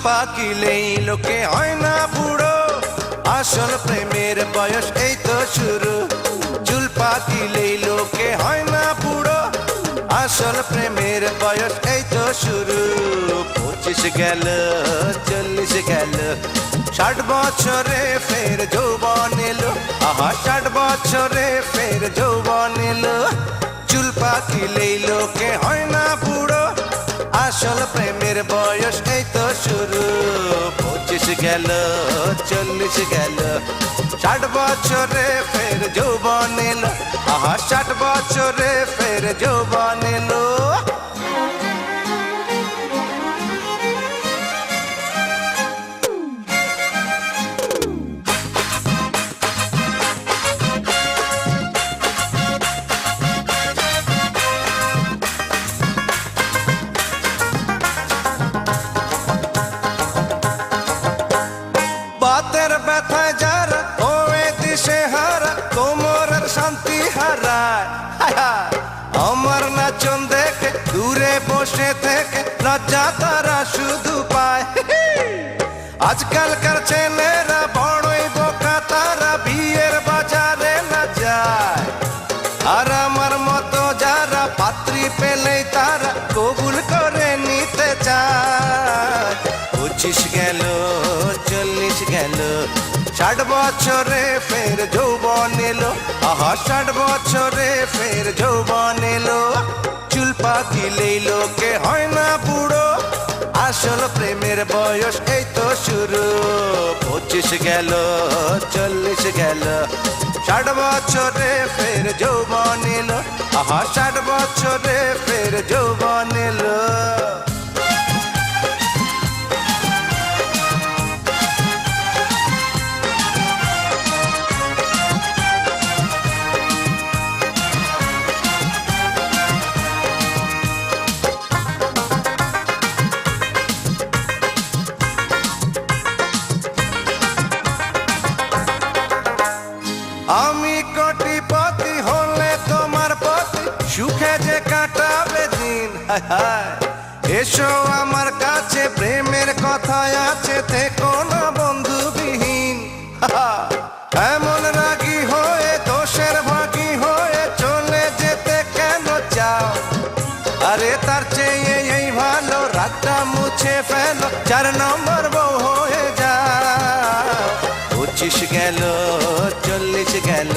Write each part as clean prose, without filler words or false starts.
পাকিলেই লোকে হয় না বুড়ো, আসল প্রেমের বয়স এই তো শুরু। চুল পাকিলেই লোকে হয় না বুড়ো, আসল প্রেমের বয়স এই তো শুরু। 25 গেল 40 গেল, 60 বছরে ফের যৌবন এলো। আহা 60 বছরে ফের যৌবন এলো। চুল পাকিলেই লোকে হয় না বুড়ো, আসল প্রেমের বয়স এই তো শুরু। 25 গেল 40 গেল, 60 বছরে ফের যৌবন এলো। আহা 60 বছরে ফের যৌবন এলো। বাতের ব্যথায় যারা ওয়ে দিশে হারা, কোমরের শান্তি হারায়। আমার নাচন দেখে দূরে বসে থেকে লজ্জা তারা শুধু পায়। আজকালকার ছেলেরা বড়ই বোকা, তারা বিয়ের বাজারে না যায়। আর আমার মতো যারা পাত্রী পেলেই তারা কবুল করে নিতে চায়। 25 গেল 40 গেল, 60 বছরে ফের যৌবন এলো। আহা 60 বছরে ফের যৌবন এলো। চুল পাকিলেই লোকে হয় না বুড়ো, আসল প্রেমের বয়স এই তো শুরু। 25 গেল 40 গেল, 60 বছরে ফের যৌবন এলো। আহা 60 বছরে ফের যৌবন এলো। আমি কোটিপতি হলে তোমার পতি, সুখে যে কাটাবে দিন। এসো আমার কাছে, প্রেমের কথা আছে, থেকো না বন্ধুবিহীন। এমন রাগী হয়ে দোষের ভাগী হয়ে চলে যেতে কেন চাও? আরে তার চেয়ে এই ভালো রাতটা মুছে ফেলো, 4 নম্বর বউ হয়ে যাও। 25 গেল 40 গেল,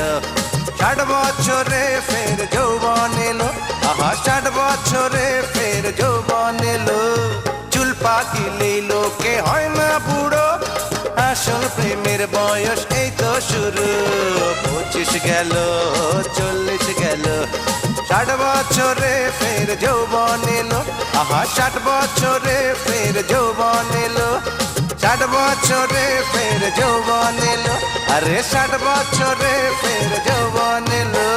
60 বছরে ফের যৌবন এলো। আহা 60 বছরে ফের যৌবন এলো। চুল পাকিলেই লোকে হয় না বুড়ো, আসল প্রেমের বয়স এই তো শুরু। 25 গেল 40 গেল, 60 বছরে ফের যৌবন এলো। আহা 60 বছরে ফের যৌবন এলো। 60 বছরে ফের যৌবন এলো। আরে 60 বছরে ফের যৌবন এলো।